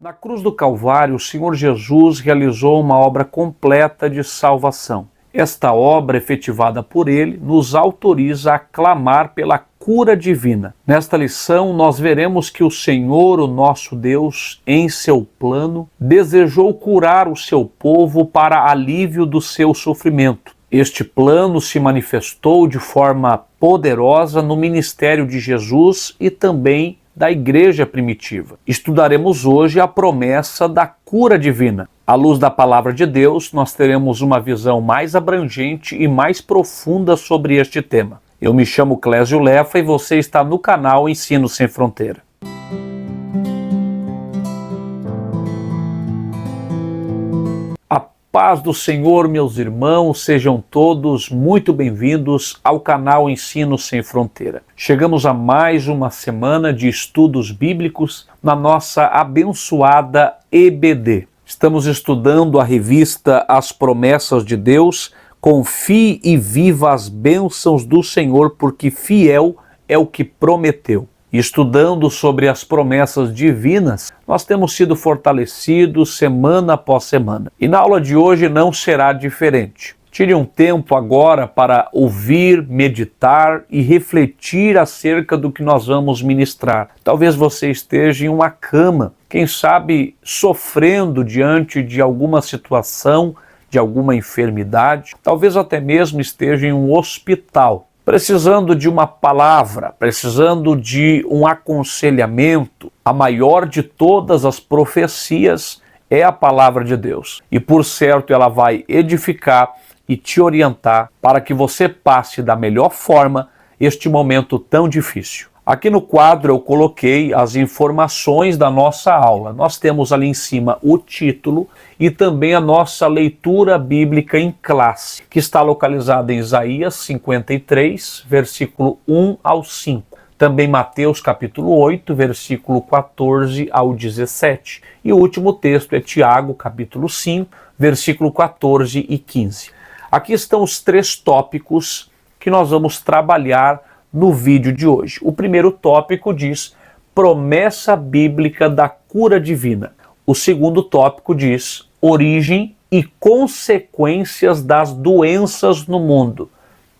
Na cruz do Calvário, o Senhor Jesus realizou uma obra completa de salvação. Esta obra, efetivada por Ele, nos autoriza a clamar pela cura divina. Nesta lição, nós veremos que o Senhor, o nosso Deus, em seu plano, desejou curar o seu povo para alívio do seu sofrimento. Este plano se manifestou de forma poderosa no ministério de Jesus e também da igreja primitiva. Estudaremos hoje a promessa da cura divina. À luz da palavra de Deus, nós teremos uma visão mais abrangente e mais profunda sobre este tema. Eu me chamo Clésio Lefa e você está no canal Ensino Sem Fronteira. Paz do Senhor, meus irmãos, sejam todos muito bem-vindos ao canal Ensino Sem Fronteira. Chegamos a mais uma semana de estudos bíblicos na nossa abençoada EBD. Estamos estudando a revista As Promessas de Deus. Confie e viva as bênçãos do Senhor, porque fiel é o que prometeu. Estudando sobre as promessas divinas, nós temos sido fortalecidos semana após semana. E na aula de hoje não será diferente. Tire um tempo agora para ouvir, meditar e refletir acerca do que nós vamos ministrar. Talvez você esteja em uma cama, quem sabe sofrendo diante de alguma situação, de alguma enfermidade. Talvez até mesmo esteja em um hospital, precisando de uma palavra, precisando de um aconselhamento. A maior de todas as profecias é a palavra de Deus. E por certo ela vai edificar e te orientar para que você passe da melhor forma este momento tão difícil. Aqui no quadro eu coloquei as informações da nossa aula. Nós temos ali em cima o título e também a nossa leitura bíblica em classe, que está localizada em Isaías 53, versículo 1 ao 5. Também Mateus capítulo 8, versículo 14 ao 17. E o último texto é Tiago capítulo 5, versículo 14 e 15. Aqui estão os três tópicos que nós vamos trabalhar no vídeo de hoje. O primeiro tópico diz promessa bíblica da cura divina. O segundo tópico diz origem e consequências das doenças no mundo.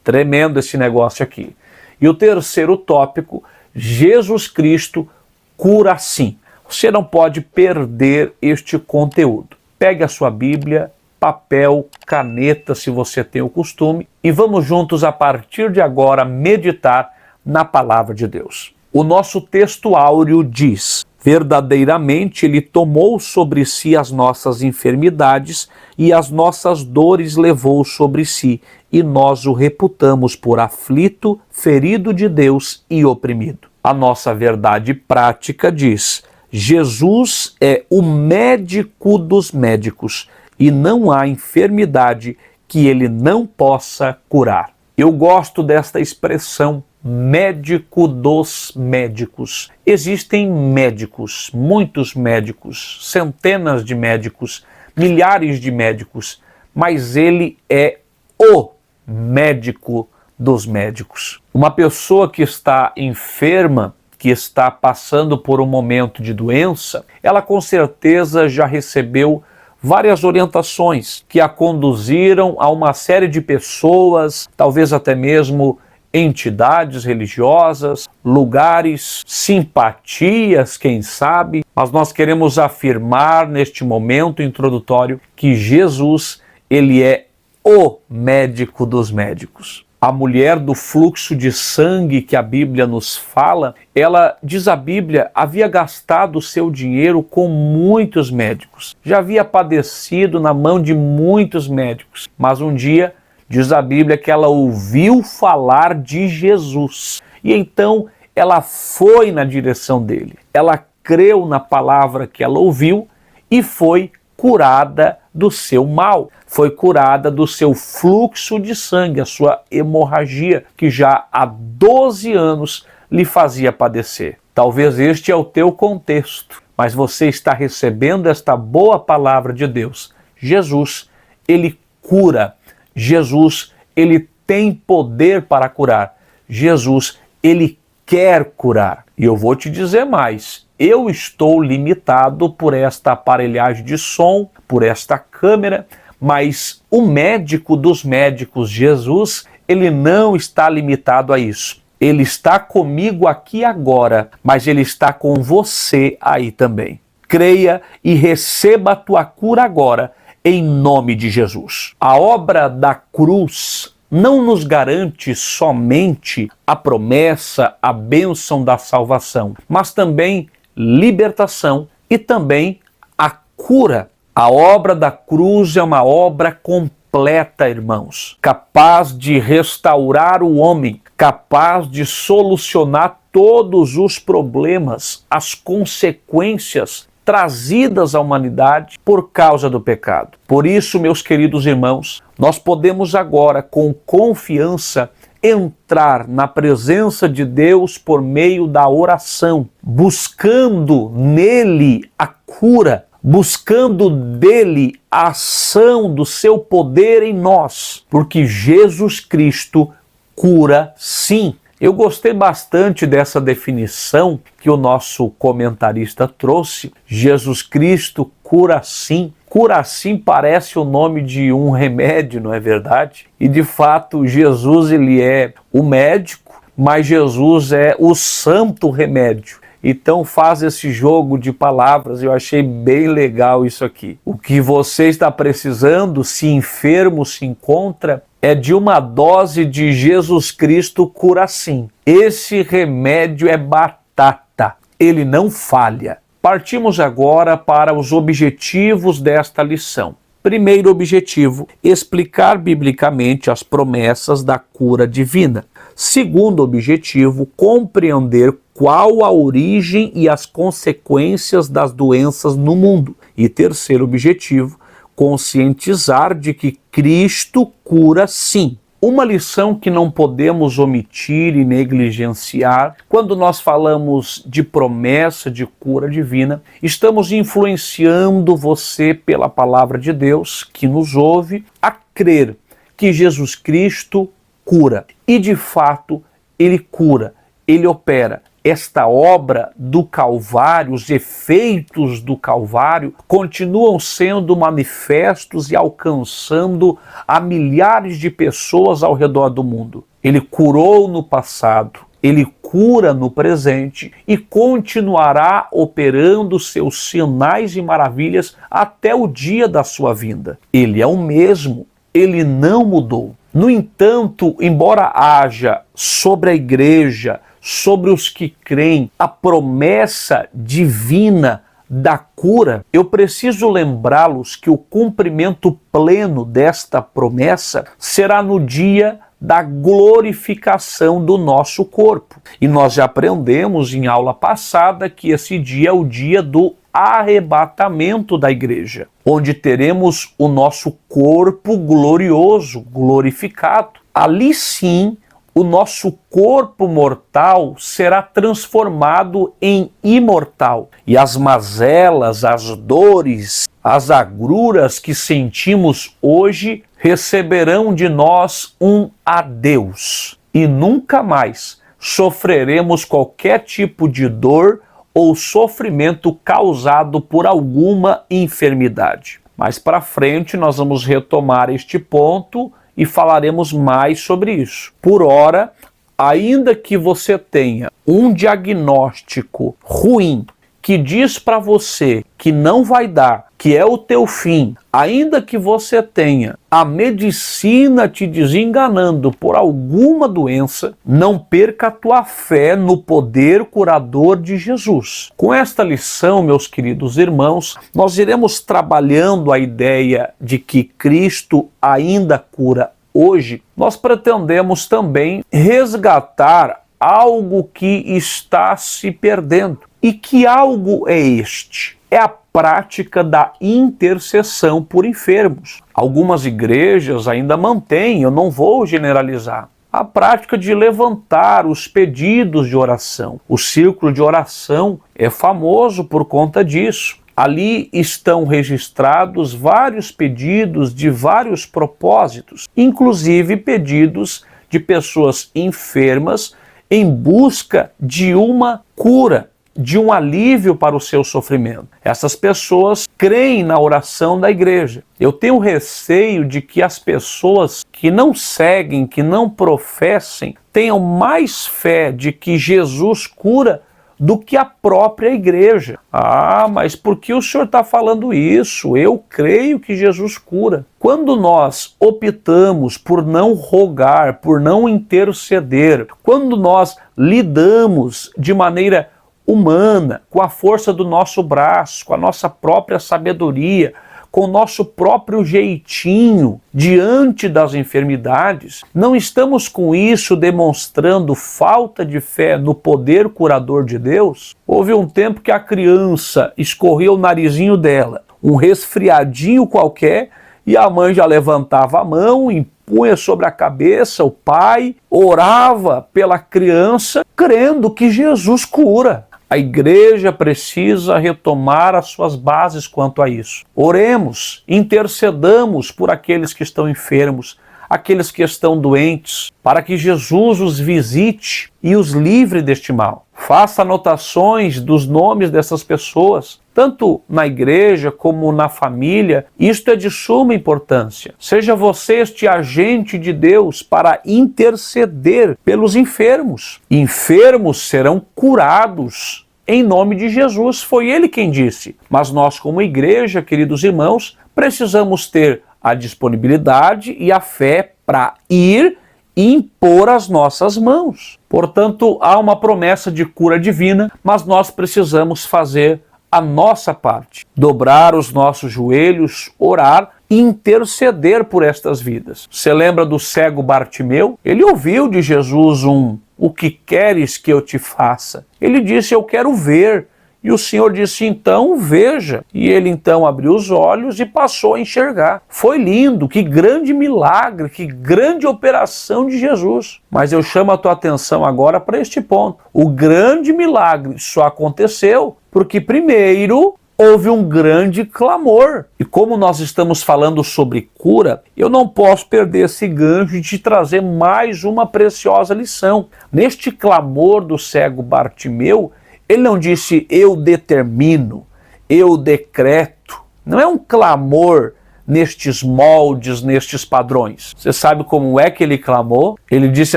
Tremendo esse negócio aqui. E o terceiro tópico, Jesus Cristo cura sim. Você não pode perder este conteúdo. Pegue a sua Bíblia, papel, caneta, se você tem o costume, e vamos juntos a partir de agora meditar na palavra de Deus. O nosso texto áureo diz: verdadeiramente ele tomou sobre si as nossas enfermidades e as nossas dores levou sobre si, e nós o reputamos por aflito, ferido de Deus e oprimido. A nossa verdade prática diz: Jesus é o médico dos médicos, e não há enfermidade que ele não possa curar. Eu gosto desta expressão, médico dos médicos. Existem médicos, muitos médicos, centenas de médicos, milhares de médicos, mas ele é o médico dos médicos. Uma pessoa que está enferma, que está passando por um momento de doença, ela com certeza já recebeu várias orientações que a conduziram a uma série de pessoas, talvez até mesmo entidades religiosas, lugares, simpatias, quem sabe, mas nós queremos afirmar neste momento introdutório que Jesus, ele é o médico dos médicos. A mulher do fluxo de sangue que a Bíblia nos fala, ela, diz a Bíblia, havia gastado o seu dinheiro com muitos médicos. Já havia padecido na mão de muitos médicos. Mas um dia, diz a Bíblia, que ela ouviu falar de Jesus. E então ela foi na direção dele. Ela creu na palavra que ela ouviu e foi curada do seu mal, foi curada do seu fluxo de sangue, a sua hemorragia, que já há 12 anos lhe fazia padecer. Talvez este é o teu contexto, mas você está recebendo esta boa palavra de Deus. Jesus, ele cura. Jesus, ele tem poder para curar. Jesus, ele quer curar. E eu vou te dizer mais, eu estou limitado por esta aparelhagem de som, por esta câmera, mas o médico dos médicos, Jesus, ele não está limitado a isso. Ele está comigo aqui agora, mas ele está com você aí também. Creia e receba a tua cura agora, em nome de Jesus. A obra da cruz não nos garante somente a promessa, a bênção da salvação, mas também libertação e também a cura. A obra da cruz é uma obra completa, irmãos, capaz de restaurar o homem, capaz de solucionar todos os problemas, as consequências trazidas à humanidade por causa do pecado. Por isso, meus queridos irmãos, nós podemos agora, com confiança, entrar na presença de Deus por meio da oração, buscando nele a cura, buscando dele a ação do seu poder em nós, porque Jesus Cristo cura sim. Eu gostei bastante dessa definição que o nosso comentarista trouxe. Jesus Cristo cura sim. Cura sim parece o nome de um remédio, não é verdade? E de fato, Jesus ele é o médico, mas Jesus é o santo remédio. Então faz esse jogo de palavras, eu achei bem legal isso aqui. O que você está precisando, se enfermo se encontra, é de uma dose de Jesus Cristo cura sim. Esse remédio é batata, ele não falha. Partimos agora para os objetivos desta lição. Primeiro objetivo, explicar biblicamente as promessas da cura divina. Segundo objetivo, compreender qual a origem e as consequências das doenças no mundo. E terceiro objetivo, conscientizar de que Cristo cura sim. Uma lição que não podemos omitir e negligenciar, quando nós falamos de promessa de cura divina, estamos influenciando você pela palavra de Deus, que nos ouve, a crer que Jesus Cristo cura. E de fato, ele cura, ele opera. Esta obra do Calvário, os efeitos do Calvário, continuam sendo manifestos e alcançando a milhares de pessoas ao redor do mundo. Ele curou no passado, ele cura no presente e continuará operando seus sinais e maravilhas até o dia da sua vinda. Ele é o mesmo, ele não mudou. No entanto, embora haja sobre a igreja, sobre os que creem, a promessa divina da cura, eu preciso lembrá-los que o cumprimento pleno desta promessa será no dia da glorificação do nosso corpo. E nós já aprendemos em aula passada que esse dia é o dia do arrebatamento da igreja, onde teremos o nosso corpo glorioso, glorificado. Ali sim, o nosso corpo mortal será transformado em imortal. E as mazelas, as dores, as agruras que sentimos hoje receberão de nós um adeus. E nunca mais sofreremos qualquer tipo de dor ou sofrimento causado por alguma enfermidade. Mais para frente nós vamos retomar este ponto e falaremos mais sobre isso. Por ora, ainda que você tenha um diagnóstico ruim que diz para você que não vai dar, que é o teu fim, ainda que você tenha a medicina te desenganando por alguma doença, não perca a tua fé no poder curador de Jesus. Com esta lição, meus queridos irmãos, nós iremos trabalhando a ideia de que Cristo ainda cura hoje. Nós pretendemos também resgatar algo que está se perdendo. E que algo é este? É a prática da intercessão por enfermos. Algumas igrejas ainda mantêm, eu não vou generalizar, a prática de levantar os pedidos de oração. O círculo de oração é famoso por conta disso. Ali estão registrados vários pedidos de vários propósitos, inclusive pedidos de pessoas enfermas em busca de uma cura. de um alívio para o seu sofrimento. Essas pessoas creem na oração da igreja. Eu tenho receio de que as pessoas que não seguem, que não professem, tenham mais fé de que Jesus cura do que a própria igreja. Ah, mas por que o senhor está falando isso? Eu creio que Jesus cura. Quando nós optamos por não rogar, por não interceder, quando nós lidamos de maneira humana, com a força do nosso braço, com a nossa própria sabedoria, com o nosso próprio jeitinho diante das enfermidades, não estamos com isso demonstrando falta de fé no poder curador de Deus? Houve um tempo que a criança escorria o narizinho dela, um resfriadinho qualquer, e a mãe já levantava a mão, punha sobre a cabeça, o pai orava pela criança, crendo que Jesus cura. A igreja precisa retomar as suas bases quanto a isso. Oremos, intercedamos por aqueles que estão enfermos, aqueles que estão doentes, para que Jesus os visite e os livre deste mal. Faça anotações dos nomes dessas pessoas, tanto na igreja como na família. Isto é de suma importância. Seja você este agente de Deus para interceder pelos enfermos. Enfermos serão curados em nome de Jesus. Foi ele quem disse. Mas nós, como igreja, queridos irmãos, precisamos ter a disponibilidade e a fé para ir e impor as nossas mãos. Portanto, há uma promessa de cura divina, mas nós precisamos fazer a nossa parte, dobrar os nossos joelhos, orar e interceder por estas vidas. Você lembra do cego Bartimeu? Ele ouviu de Jesus o que queres que eu te faça? Ele disse, eu quero ver. E o Senhor disse, então veja. E ele então abriu os olhos e passou a enxergar. Foi lindo, que grande milagre, que grande operação de Jesus. Mas eu chamo a tua atenção agora para este ponto. O grande milagre só aconteceu porque primeiro houve um grande clamor. E como nós estamos falando sobre cura, eu não posso perder esse gancho de te trazer mais uma preciosa lição. Neste clamor do cego Bartimeu, ele não disse, eu determino, eu decreto. Não é um clamor nestes moldes, nestes padrões. Você sabe como é que ele clamou? Ele disse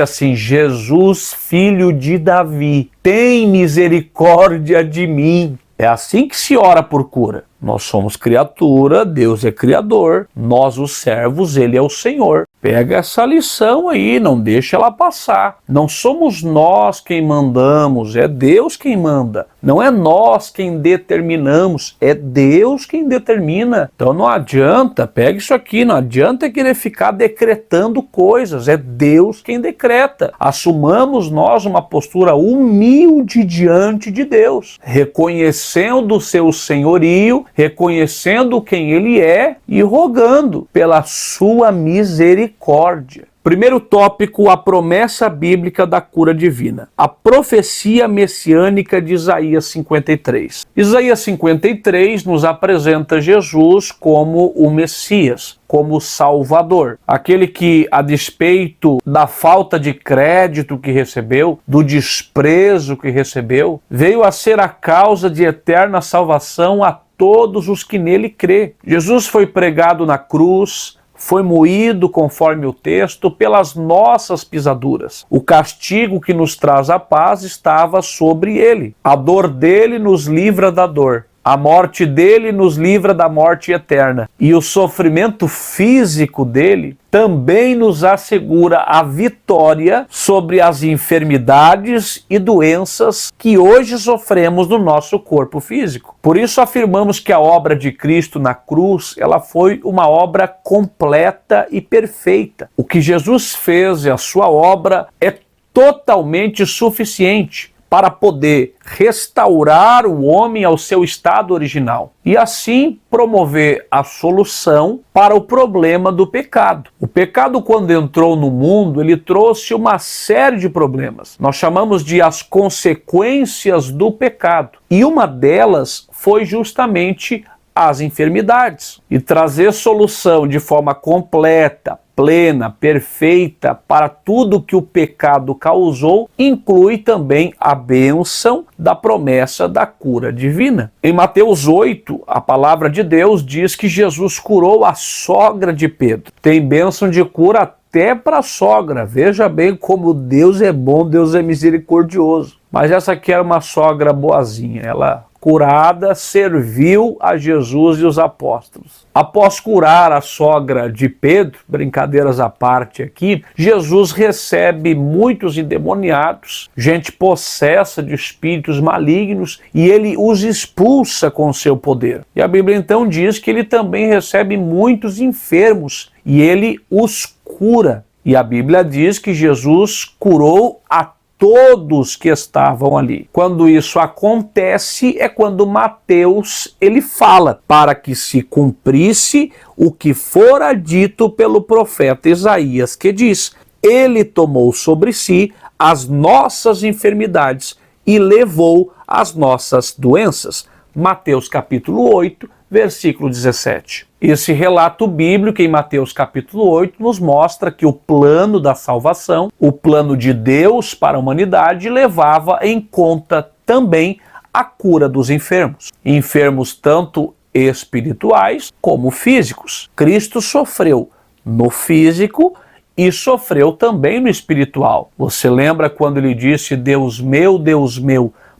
assim, Jesus, filho de Davi, tem misericórdia de mim. É assim que se ora por cura. Nós somos criatura, Deus é criador, nós os servos, ele é o Senhor. Pega essa lição aí, não deixa ela passar. Não somos nós quem mandamos, é Deus quem manda. Não é nós quem determinamos, é Deus quem determina. Então não adianta, pega isso aqui, não adianta querer ficar decretando coisas, é Deus quem decreta. Assumamos nós uma postura humilde diante de Deus, reconhecendo o seu senhorio, reconhecendo quem ele é e rogando pela sua misericórdia. Primeiro tópico, a promessa bíblica da cura divina. A profecia messiânica de Isaías 53. Isaías 53 nos apresenta Jesus como o Messias, como o Salvador. Aquele que, a despeito da falta de crédito que recebeu, do desprezo que recebeu, veio a ser a causa de eterna salvação a todos os que nele crê. Jesus foi pregado na cruz, foi moído, conforme o texto, pelas nossas pisaduras. O castigo que nos traz a paz estava sobre ele. A dor dele nos livra da dor. A morte dele nos livra da morte eterna. E o sofrimento físico dele também nos assegura a vitória sobre as enfermidades e doenças que hoje sofremos no nosso corpo físico. Por isso afirmamos que a obra de Cristo na cruz, ela foi uma obra completa e perfeita. O que Jesus fez e a sua obra é totalmente suficiente para poder restaurar o homem ao seu estado original e assim promover a solução para o problema do pecado. O pecado, quando entrou no mundo, ele trouxe uma série de problemas. Nós chamamos de as consequências do pecado. E uma delas foi justamente as enfermidades. E trazer solução de forma completa, plena, perfeita para tudo que o pecado causou, inclui também a bênção da promessa da cura divina. Em Mateus 8, a palavra de Deus diz que Jesus curou a sogra de Pedro. Tem bênção de cura até para a sogra. Veja bem como Deus é bom, Deus é misericordioso. Mas essa aqui era uma sogra boazinha. Ela, curada, serviu a Jesus e os apóstolos. Após curar a sogra de Pedro, brincadeiras à parte aqui, Jesus recebe muitos endemoniados, gente possessa de espíritos malignos, e ele os expulsa com seu poder. E a Bíblia então diz que ele também recebe muitos enfermos e ele os cura. E a Bíblia diz que Jesus curou a todos que estavam ali. Quando isso acontece é quando Mateus ele fala para que se cumprisse o que fora dito pelo profeta Isaías, que diz: ele tomou sobre si as nossas enfermidades e levou as nossas doenças. Mateus capítulo 8, versículo 17. Esse relato bíblico em Mateus capítulo 8 nos mostra que o plano da salvação, o plano de Deus para a humanidade, levava em conta também a cura dos enfermos. Enfermos tanto espirituais como físicos. Cristo sofreu no físico e sofreu também no espiritual. Você lembra quando ele disse: Deus meu,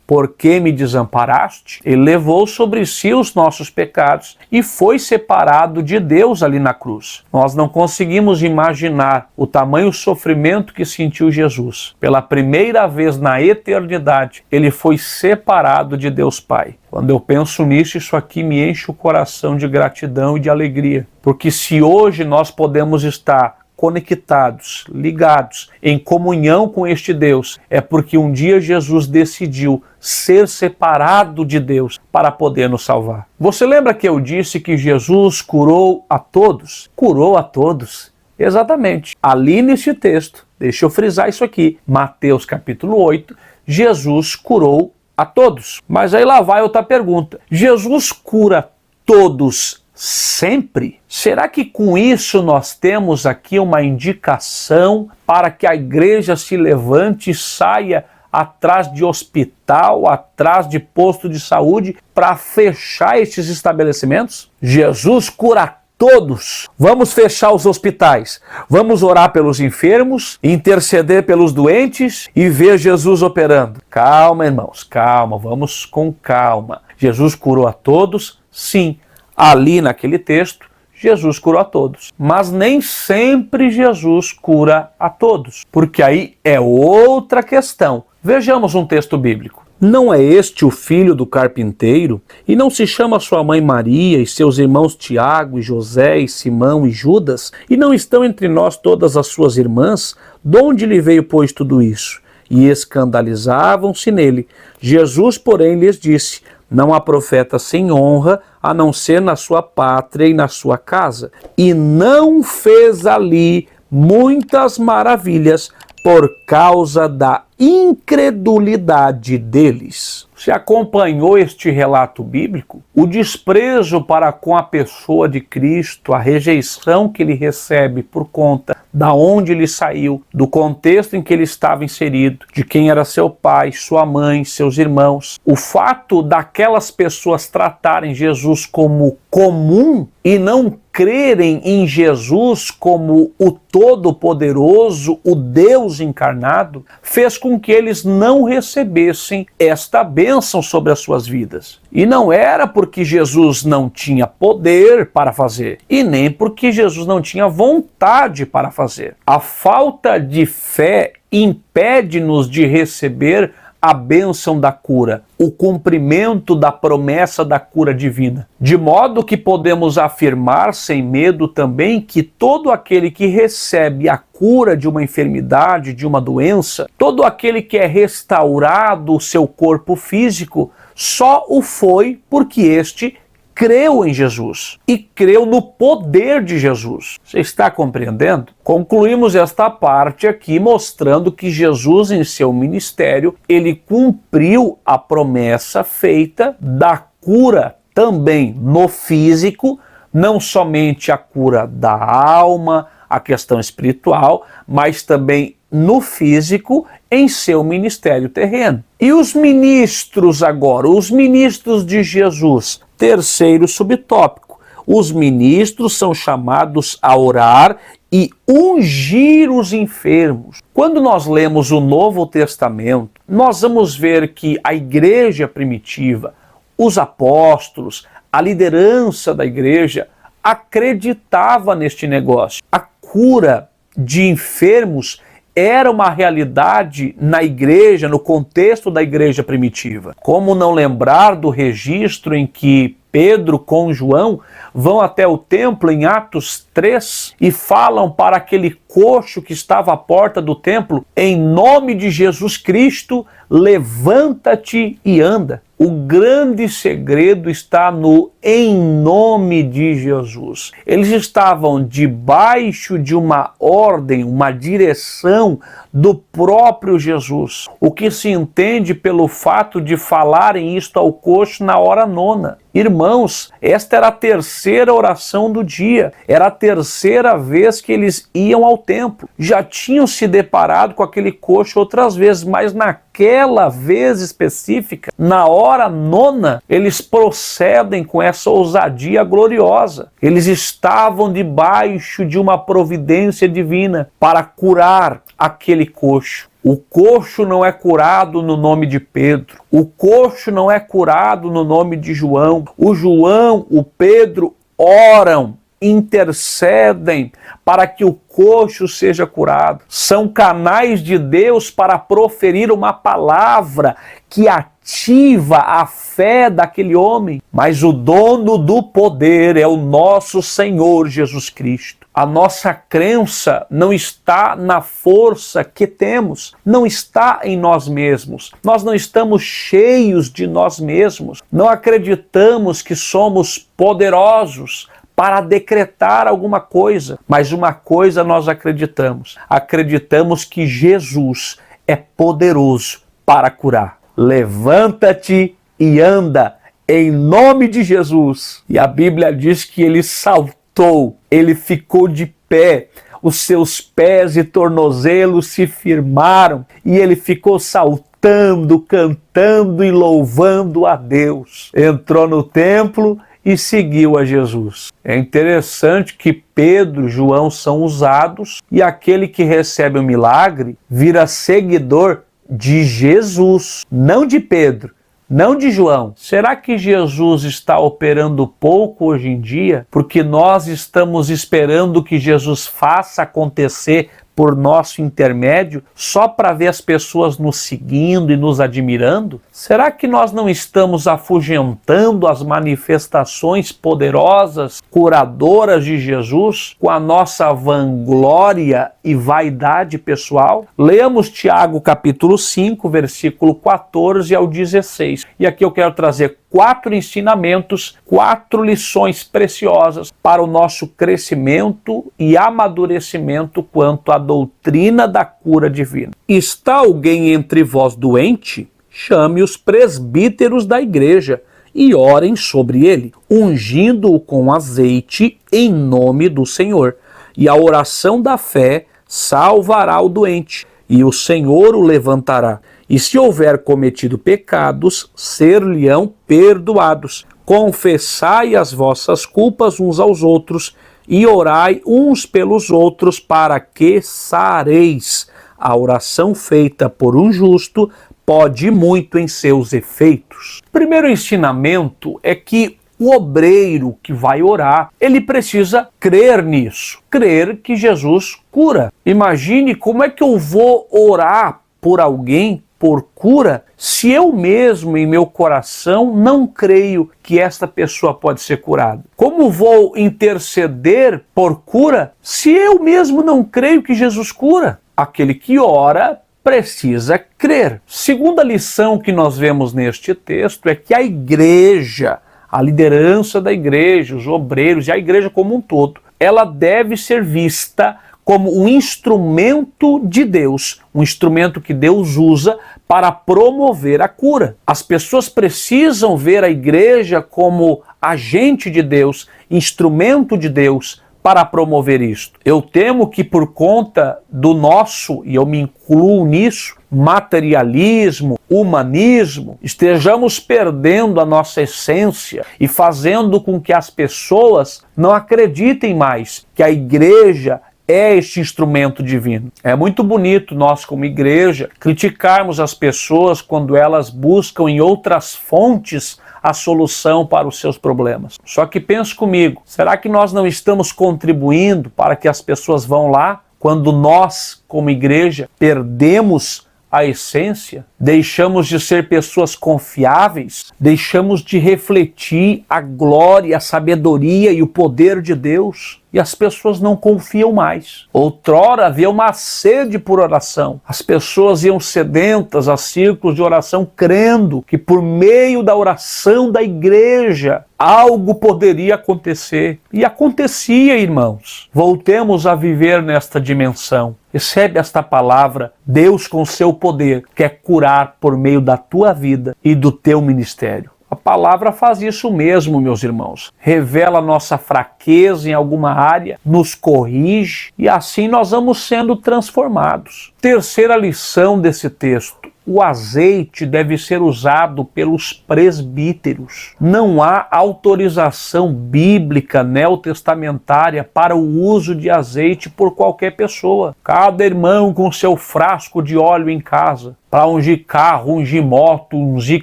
por que me desamparaste? Ele levou sobre si os nossos pecados e foi separado de Deus ali na cruz. Nós não conseguimos imaginar o tamanho sofrimento que sentiu Jesus. Pela primeira vez na eternidade, ele foi separado de Deus Pai. Quando eu penso nisso, isso aqui me enche o coração de gratidão e de alegria. Porque se hoje nós podemos estar conectados, ligados, em comunhão com este Deus, é porque um dia Jesus decidiu ser separado de Deus para poder nos salvar. Você lembra que eu disse que Jesus curou a todos? Curou a todos. Exatamente. Ali nesse texto, deixa eu frisar isso aqui, Mateus capítulo 8, Jesus curou a todos. Mas aí lá vai outra pergunta. Jesus cura todos sempre? Será que com isso nós temos aqui uma indicação para que a igreja se levante e saia atrás de hospital, atrás de posto de saúde para fechar esses estabelecimentos? Jesus cura todos. Vamos fechar os hospitais, vamos orar pelos enfermos, interceder pelos doentes e ver Jesus operando. Calma, irmãos, calma, vamos com calma. Jesus curou a todos, sim. Ali naquele texto, Jesus curou a todos. Mas nem sempre Jesus cura a todos, porque aí é outra questão. Vejamos um texto bíblico. Não é este o filho do carpinteiro? E não se chama sua mãe Maria e seus irmãos Tiago e José e Simão e Judas? E não estão entre nós todas as suas irmãs? De onde lhe veio, pois, tudo isso? E escandalizavam-se nele. Jesus, porém, lhes disse: não há profeta sem honra, a não ser na sua pátria e na sua casa. E não fez ali muitas maravilhas por causa da incredulidade deles. Você acompanhou este relato bíblico? O desprezo para com a pessoa de Cristo, a rejeição que ele recebe por conta da onde ele saiu, do contexto em que ele estava inserido, de quem era seu pai, sua mãe, seus irmãos. O fato daquelas pessoas tratarem Jesus como comum e não crerem em Jesus como o Todo-Poderoso, o Deus encarnado, fez com que eles não recebessem esta bênção sobre as suas vidas. E não era porque Jesus não tinha poder para fazer, e nem porque Jesus não tinha vontade para fazer. A falta de fé impede-nos de receber a bênção da cura, o cumprimento da promessa da cura divina. De modo que podemos afirmar sem medo também que todo aquele que recebe a cura de uma enfermidade, de uma doença, todo aquele que é restaurado o seu corpo físico, só o foi porque este creu em Jesus e creu no poder de Jesus. Você está compreendendo? Concluímos esta parte aqui mostrando que Jesus, em seu ministério, ele cumpriu a promessa feita da cura também no físico, não somente a cura da alma, a questão espiritual, mas também no físico, em seu ministério terreno. E os ministros agora, os ministros de Jesus, terceiro subtópico. Os ministros são chamados a orar e ungir os enfermos. Quando nós lemos o Novo Testamento, nós vamos ver que a igreja primitiva, os apóstolos, a liderança da igreja acreditava neste negócio. A cura de enfermos era uma realidade na igreja, no contexto da igreja primitiva. Como não lembrar do registro em que Pedro com João vão até o templo em Atos 3 e falam para aquele coxo que estava à porta do templo: em nome de Jesus Cristo, levanta-te e anda. O grande segredo está no em nome de Jesus. Eles estavam debaixo de uma ordem, uma direção do próprio Jesus. O que se entende pelo fato de falarem isto ao coxo na hora nona. Irmãos, esta era a terceira oração do dia. Era a terceira vez que eles iam ao templo. Já tinham se deparado com aquele coxo outras vezes, mas naquela vez específica, na hora nona, eles procedem com essa ousadia gloriosa. Eles estavam debaixo de uma providência divina para curar aquele coxo. O coxo não é curado no nome de Pedro. O coxo não é curado no nome de João. O João, o Pedro oram, intercedem para que o coxo seja curado. São canais de Deus para proferir uma palavra que ativa a fé daquele homem. Mas o dono do poder é o nosso Senhor Jesus Cristo. A nossa crença não está na força que temos, não está em nós mesmos. Nós não estamos cheios de nós mesmos. Não acreditamos que somos poderosos para decretar alguma coisa. Mas uma coisa nós acreditamos. Acreditamos que Jesus é poderoso para curar. Levanta-te e anda em nome de Jesus. E a Bíblia diz que ele saltou, ele ficou de pé, os seus pés e tornozelos se firmaram e ele ficou saltando, cantando e louvando a Deus. Entrou no templo e seguiu a Jesus. É interessante que Pedro e João são usados e aquele que recebe o milagre vira seguidor de Jesus, não de Pedro, não de João. Será que Jesus está operando pouco hoje em dia porque nós estamos esperando que Jesus faça acontecer por nosso intermédio, só para ver as pessoas nos seguindo e nos admirando? Será que nós não estamos afugentando as manifestações poderosas, curadoras de Jesus com a nossa vanglória e vaidade pessoal? Leamos Tiago capítulo 5, versículo 14 ao 16. E aqui eu quero trazer 4 ensinamentos, 4 lições preciosas para o nosso crescimento e amadurecimento quanto à doutrina da cura divina. Está alguém entre vós doente? Chame os presbíteros da igreja e orem sobre ele, ungindo-o com azeite em nome do Senhor. E a oração da fé salvará o doente, e o Senhor o levantará. E se houver cometido pecados, ser-lhe-ão perdoados. Confessai as vossas culpas uns aos outros e orai uns pelos outros para que sareis. A oração feita por um justo pode muito em seus efeitos. O primeiro ensinamento é que o obreiro que vai orar, ele precisa crer nisso, crer que Jesus cura. Imagine como é que eu vou orar por alguém por cura, se eu mesmo em meu coração não creio que esta pessoa pode ser curada? Como vou interceder por cura se eu mesmo não creio que Jesus cura? Aquele que ora precisa crer. Segunda lição que nós vemos neste texto é que a igreja, a liderança da igreja, os obreiros e a igreja como um todo, ela deve ser vista como um instrumento de Deus, um instrumento que Deus usa para promover a cura. As pessoas precisam ver a igreja como agente de Deus, instrumento de Deus para promover isto. Eu temo que por conta do nosso, e eu me incluo nisso, materialismo, humanismo, estejamos perdendo a nossa essência e fazendo com que as pessoas não acreditem mais que a igreja é este instrumento divino. É muito bonito nós, como igreja, criticarmos as pessoas quando elas buscam em outras fontes a solução para os seus problemas. Só que pense comigo, será que nós não estamos contribuindo para que as pessoas vão lá quando nós, como igreja, perdemos a essência? Deixamos de ser pessoas confiáveis? Deixamos de refletir a glória, a sabedoria e o poder de Deus? E as pessoas não confiam mais. Outrora havia uma sede por oração. As pessoas iam sedentas a círculos de oração, crendo que por meio da oração da igreja algo poderia acontecer. E acontecia, irmãos. Voltemos a viver nesta dimensão. Recebe esta palavra. Deus, com seu poder, quer curar por meio da tua vida e do teu ministério. A palavra faz isso mesmo, meus irmãos. Revela nossa fraqueza em alguma área, nos corrige e assim nós vamos sendo transformados. Terceira lição desse texto. O azeite deve ser usado pelos presbíteros. Não há autorização bíblica neotestamentária para o uso de azeite por qualquer pessoa. Cada irmão com seu frasco de óleo em casa, para ungir carro, ungir moto, ungir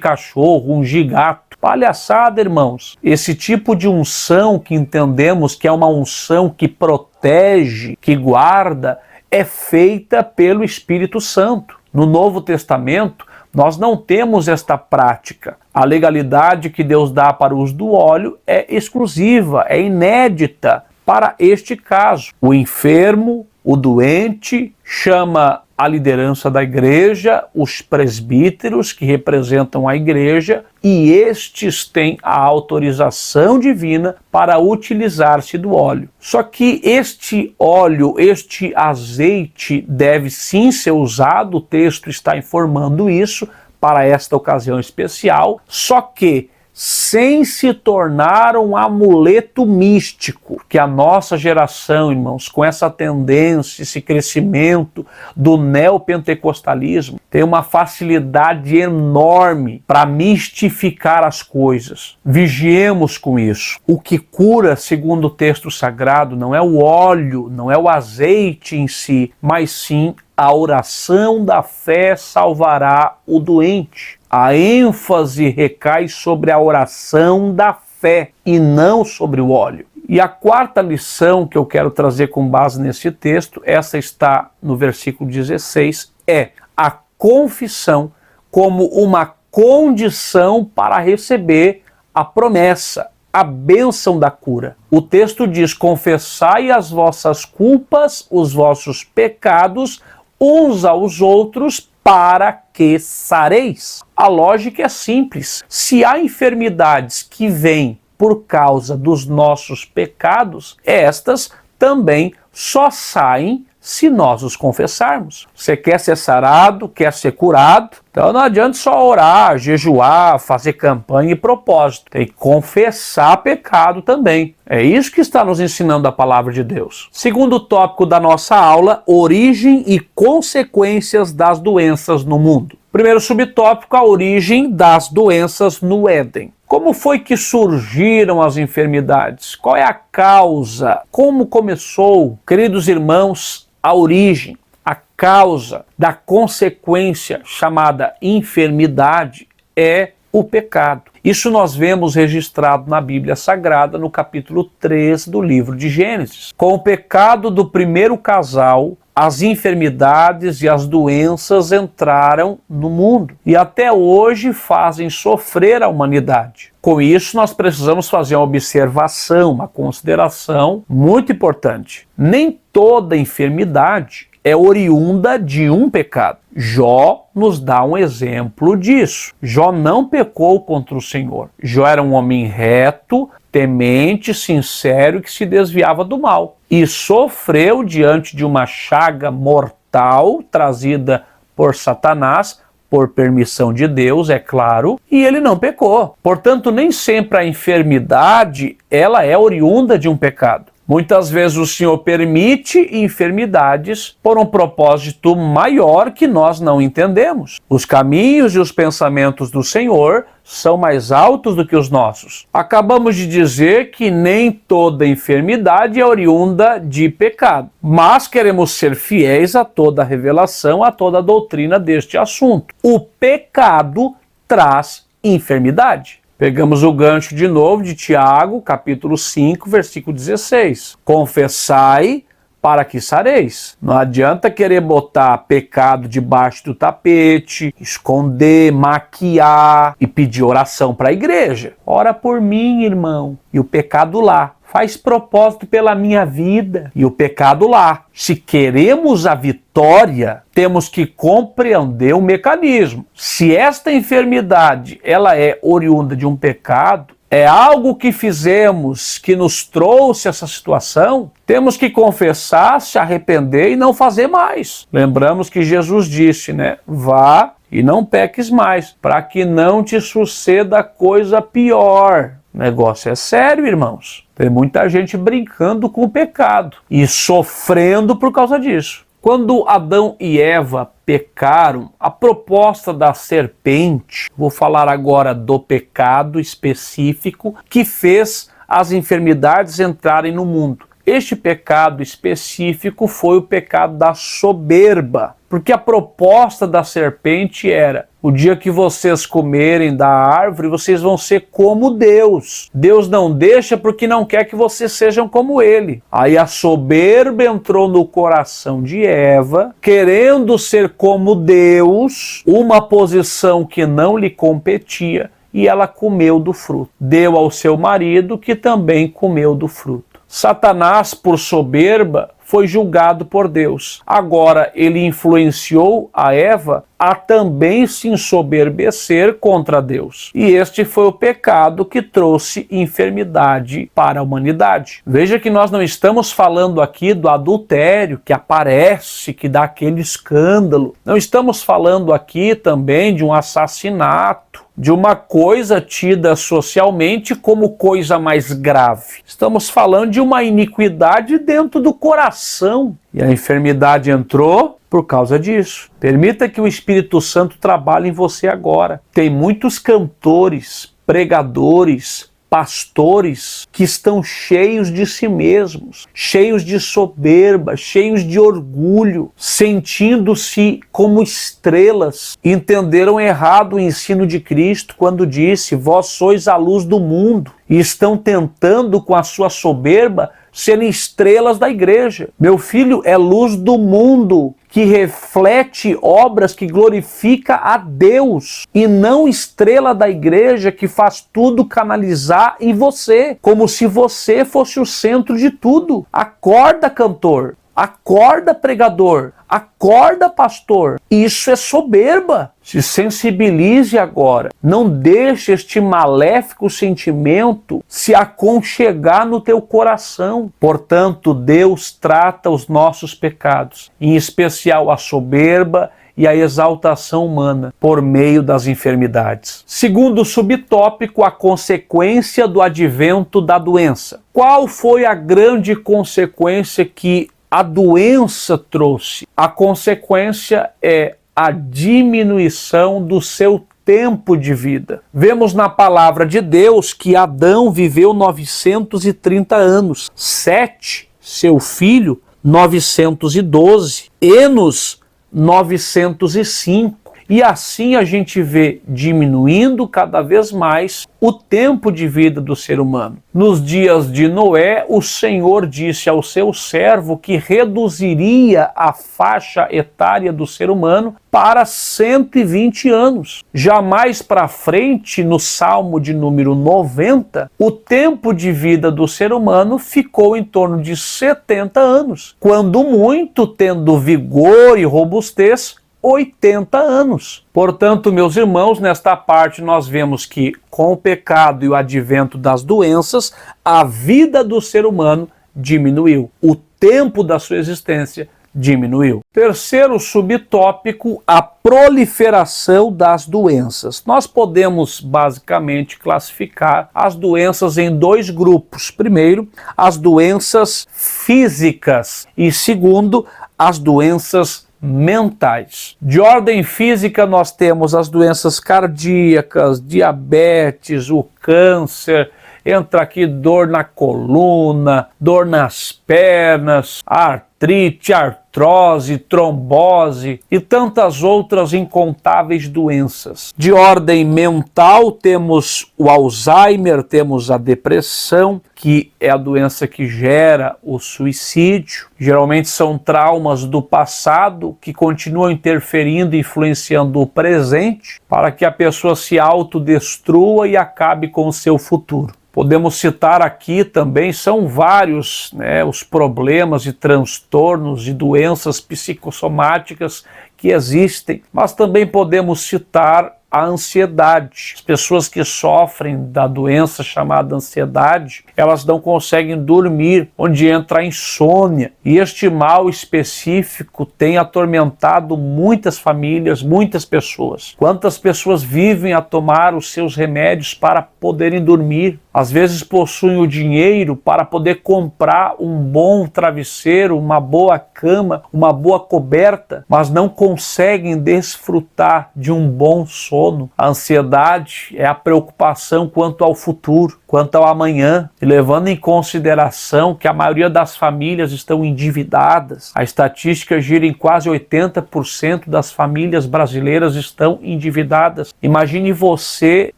cachorro, ungir gato. Palhaçada, irmãos. Esse tipo de unção que entendemos que é uma unção que protege, que guarda, é feita pelo Espírito Santo. No Novo Testamento, nós não temos esta prática. A legalidade que Deus dá para o uso do óleo é exclusiva, é inédita para este caso. O enfermo, o doente, chama a liderança da igreja, os presbíteros que representam a igreja, e estes têm a autorização divina para utilizar-se do óleo. Só que este óleo, este azeite deve sim ser usado, o texto está informando isso, para esta ocasião especial, só que sem se tornar um amuleto místico, que a nossa geração, irmãos, com essa tendência, esse crescimento do neopentecostalismo, tem uma facilidade enorme para mistificar as coisas. Vigiemos com isso. O que cura, segundo o texto sagrado, não é o óleo, não é o azeite em si, mas sim a oração da fé salvará o doente. A ênfase recai sobre a oração da fé e não sobre o óleo. E a quarta lição que eu quero trazer com base nesse texto, essa está no versículo 16, é a confissão como uma condição para receber a promessa, a bênção da cura. O texto diz: confessai as vossas culpas, os vossos pecados, uns aos outros, para que sareis. A lógica é simples. Se há enfermidades que vêm por causa dos nossos pecados, estas também só saem se nós os confessarmos. Você quer ser sarado, quer ser curado, então não adianta só orar, jejuar, fazer campanha e propósito. Tem que confessar pecado também. É isso que está nos ensinando a palavra de Deus. Segundo tópico da nossa aula, origem e consequências das doenças no mundo. Primeiro subtópico, a origem das doenças no Éden. Como foi que surgiram as enfermidades? Qual é a causa? Como começou? Queridos irmãos, a origem, a causa da consequência chamada enfermidade é o pecado. Isso nós vemos registrado na Bíblia Sagrada, no capítulo 3 do livro de Gênesis. Com o pecado do primeiro casal, as enfermidades e as doenças entraram no mundo e até hoje fazem sofrer a humanidade. Com isso, nós precisamos fazer uma observação, uma consideração muito importante. Nem toda enfermidade é oriunda de um pecado. Jó nos dá um exemplo disso. Jó não pecou contra o Senhor. Jó era um homem reto, temente, sincero e que se desviava do mal. E sofreu diante de uma chaga mortal trazida por Satanás, por permissão de Deus, é claro, e ele não pecou. Portanto, nem sempre a enfermidade ela é oriunda de um pecado. Muitas vezes o Senhor permite enfermidades por um propósito maior que nós não entendemos. Os caminhos e os pensamentos do Senhor são mais altos do que os nossos. Acabamos de dizer que nem toda enfermidade é oriunda de pecado, mas queremos ser fiéis a toda a revelação, a toda a doutrina deste assunto. O pecado traz enfermidade. Pegamos o gancho de novo de Tiago, capítulo 5, versículo 16. Confessai para que sareis. Não adianta querer botar pecado debaixo do tapete, esconder, maquiar e pedir oração para a igreja. Ora por mim, irmão, e o pecado lá. Faz propósito pela minha vida e o pecado lá. Se queremos a vitória, temos que compreender o mecanismo. Se esta enfermidade ela é oriunda de um pecado, é algo que fizemos que nos trouxe essa situação, temos que confessar, se arrepender e não fazer mais. Lembramos que Jesus disse, né? Vá e não peques mais, para que não te suceda coisa pior. O negócio é sério, irmãos. Tem muita gente brincando com o pecado e sofrendo por causa disso. Quando Adão e Eva pecaram, a proposta da serpente, vou falar agora do pecado específico que fez as enfermidades entrarem no mundo. Este pecado específico foi o pecado da soberba, porque a proposta da serpente era: o dia que vocês comerem da árvore, vocês vão ser como Deus. Deus não deixa porque não quer que vocês sejam como Ele. Aí a soberba entrou no coração de Eva, querendo ser como Deus, uma posição que não lhe competia, e ela comeu do fruto. Deu ao seu marido, que também comeu do fruto. Satanás, por soberba, foi julgado por Deus. Agora, ele influenciou a Eva a também se ensoberbecer contra Deus. E este foi o pecado que trouxe enfermidade para a humanidade. Veja que nós não estamos falando aqui do adultério que aparece, que dá aquele escândalo. Não estamos falando aqui também de um assassinato, de uma coisa tida socialmente como coisa mais grave. Estamos falando de uma iniquidade dentro do coração. E a enfermidade entrou por causa disso. Permita que o Espírito Santo trabalhe em você agora. Tem muitos cantores, pregadores, pastores que estão cheios de si mesmos, cheios de soberba, cheios de orgulho, sentindo-se como estrelas. Entenderam errado o ensino de Cristo quando disse: vós sois a luz do mundo, e estão tentando com a sua soberba serem estrelas da igreja. Meu filho, é luz do mundo que reflete obras que glorifica a Deus, e não estrela da igreja que faz tudo canalizar em você, como se você fosse o centro de tudo. Acorda, cantor. Acorda, pregador. Acorda, pastor. Isso é soberba. Se sensibilize agora. Não deixe este maléfico sentimento se aconchegar no teu coração. Portanto, Deus trata os nossos pecados, em especial a soberba e a exaltação humana, por meio das enfermidades. Segundo subtópico, a consequência do advento da doença. Qual foi a grande consequência que a doença trouxe? A consequência é a diminuição do seu tempo de vida. Vemos na palavra de Deus que Adão viveu 930 anos, Sete, seu filho, 912, Enos, 905. E assim a gente vê diminuindo cada vez mais o tempo de vida do ser humano. Nos dias de Noé, o Senhor disse ao seu servo que reduziria a faixa etária do ser humano para 120 anos. Já mais para frente, no Salmo de número 90, o tempo de vida do ser humano ficou em torno de 70 anos. Quando muito, tendo vigor e robustez, 80 anos. Portanto, meus irmãos, nesta parte nós vemos que com o pecado e o advento das doenças, a vida do ser humano diminuiu. O tempo da sua existência diminuiu. Terceiro subtópico, a proliferação das doenças. Nós podemos basicamente classificar as doenças em dois grupos. Primeiro, as doenças físicas e segundo, as doenças mentais. De ordem física, nós temos as doenças cardíacas, diabetes, o câncer, entra aqui dor na coluna, dor nas pernas, artrite, artrose, trombose e tantas outras incontáveis doenças. De ordem mental, temos o Alzheimer, temos a depressão, que é a doença que gera o suicídio. Geralmente são traumas do passado que continuam interferindo e influenciando o presente para que a pessoa se autodestrua e acabe com o seu futuro. Podemos citar aqui também, são vários, os problemas e transtornos e doenças psicossomáticas que existem, mas também podemos citar a ansiedade. As pessoas que sofrem da doença chamada ansiedade, elas não conseguem dormir, onde entra a insônia. E este mal específico tem atormentado muitas famílias, muitas pessoas. Quantas pessoas vivem a tomar os seus remédios para poderem dormir? Às vezes possuem o dinheiro para poder comprar um bom travesseiro, uma boa cama, uma boa coberta, mas não conseguem desfrutar de um bom sono. A ansiedade é a preocupação quanto ao futuro, quanto ao amanhã, e levando em consideração que a maioria das famílias estão endividadas. A estatística gira em quase 80% das famílias brasileiras estão endividadas. Imagine você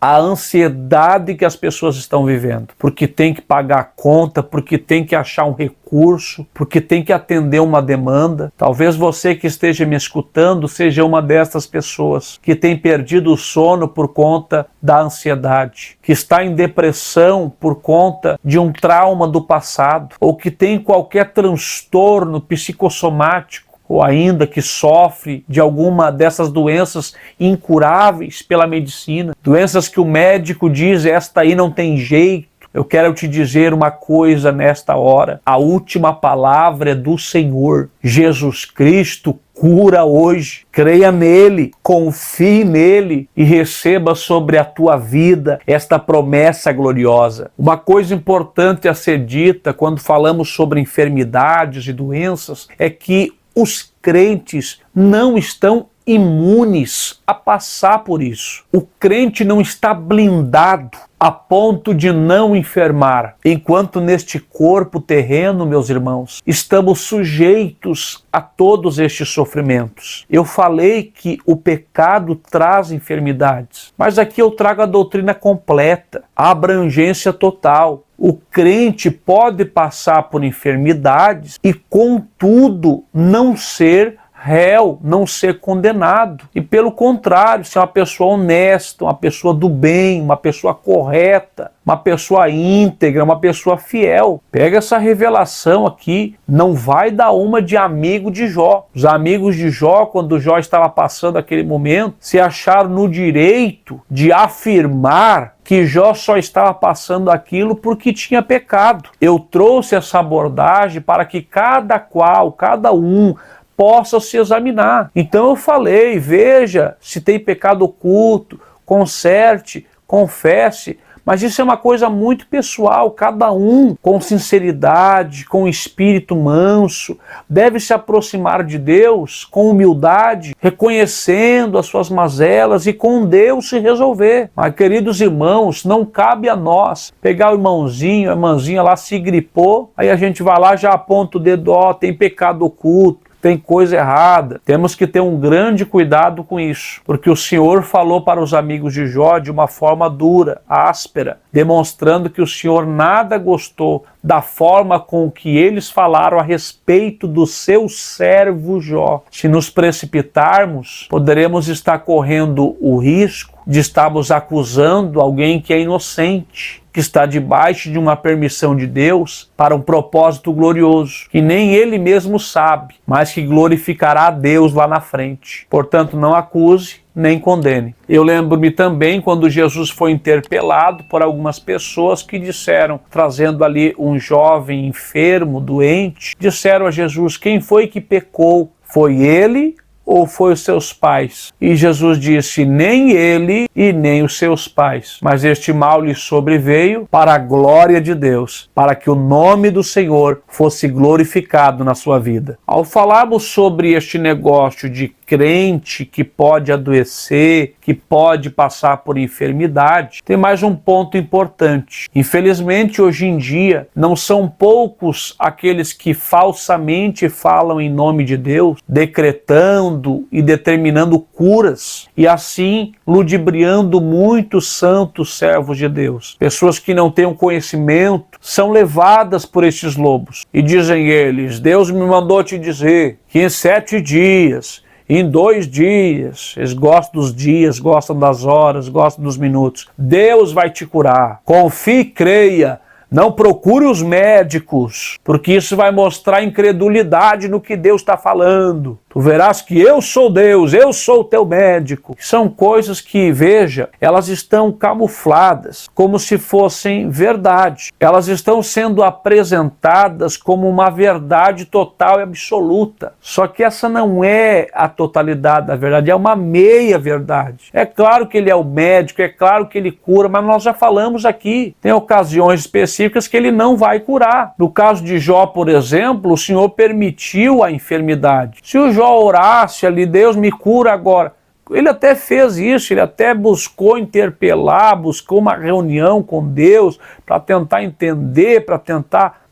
a ansiedade que as pessoas estão vivendo, porque tem que pagar a conta, porque tem que achar um recurso, porque tem que atender uma demanda. Talvez você que esteja me escutando seja uma dessas pessoas que tem perdido o sono por conta da ansiedade, que está em depressão por conta de um trauma do passado, ou que tem qualquer transtorno psicossomático, ou ainda que sofre de alguma dessas doenças incuráveis pela medicina, doenças que o médico diz, esta aí não tem jeito. Eu quero te dizer uma coisa nesta hora, a última palavra é do Senhor. Jesus Cristo cura hoje, creia nele, confie nele e receba sobre a tua vida esta promessa gloriosa. Uma coisa importante a ser dita quando falamos sobre enfermidades e doenças é que os crentes não estão imunes a passar por isso. O crente não está blindado a ponto de não enfermar, enquanto neste corpo terreno, meus irmãos, estamos sujeitos a todos estes sofrimentos. Eu falei que o pecado traz enfermidades, mas aqui eu trago a doutrina completa, a abrangência total. O crente pode passar por enfermidades e, contudo, não ser réu, não ser condenado. E pelo contrário, ser uma pessoa honesta, uma pessoa do bem, uma pessoa correta, uma pessoa íntegra, uma pessoa fiel. Pega essa revelação aqui, não vai dar uma de amigo de Jó. Os amigos de Jó, quando Jó estava passando aquele momento, se acharam no direito de afirmar que Jó só estava passando aquilo porque tinha pecado. Eu trouxe essa abordagem para que cada um possa se examinar. Então eu falei, veja se tem pecado oculto, conserte, confesse, mas isso é uma coisa muito pessoal, cada um com sinceridade, com espírito manso, deve se aproximar de Deus com humildade, reconhecendo as suas mazelas e com Deus se resolver. Mas, queridos irmãos, não cabe a nós pegar o irmãozinho, a irmãzinha lá se gripou, aí a gente vai lá já aponta o dedo, ó, tem pecado oculto, tem coisa errada. Temos que ter um grande cuidado com isso, porque o Senhor falou para os amigos de Jó de uma forma dura, áspera, demonstrando que o Senhor nada gostou da forma com que eles falaram a respeito do seu servo Jó. Se nos precipitarmos, poderemos estar correndo o risco de estarmos acusando alguém que é inocente, que está debaixo de uma permissão de Deus para um propósito glorioso, que nem ele mesmo sabe, mas que glorificará a Deus lá na frente. Portanto, não acuse nem condene. Eu lembro-me também quando Jesus foi interpelado por algumas pessoas que disseram, trazendo ali um jovem enfermo, doente, disseram a Jesus: quem foi que pecou? Foi ele ou foi os seus pais? E Jesus disse: nem ele e nem os seus pais, mas este mal lhe sobreveio para a glória de Deus, para que o nome do Senhor fosse glorificado na sua vida. Ao falarmos sobre este negócio de crente que pode adoecer, que pode passar por enfermidade, tem mais um ponto importante. Infelizmente, hoje em dia, não são poucos aqueles que falsamente falam em nome de Deus, decretando e determinando curas, e assim ludibriando muitos santos servos de Deus. Pessoas que não têm um conhecimento são levadas por estes lobos, e dizem eles: Deus me mandou te dizer que em 7 dias, em 2 dias, eles gostam dos dias, gostam das horas, gostam dos minutos, Deus vai te curar. Confie e creia. Não procure os médicos, porque isso vai mostrar incredulidade no que Deus está falando. Tu verás que eu sou Deus, eu sou o teu médico. São coisas que, veja, elas estão camufladas como se fossem verdade. Elas estão sendo apresentadas como uma verdade total e absoluta. Só que essa não é a totalidade da verdade, é uma meia verdade. É claro que ele é o médico, é claro que ele cura, mas nós já falamos aqui, tem ocasiões específicas que ele não vai curar. No caso de Jó, por exemplo, o Senhor permitiu a enfermidade. Se o Jó orasse ali: Deus me cura agora, ele até fez isso, ele até buscou interpelar, buscou uma reunião com Deus para tentar entender,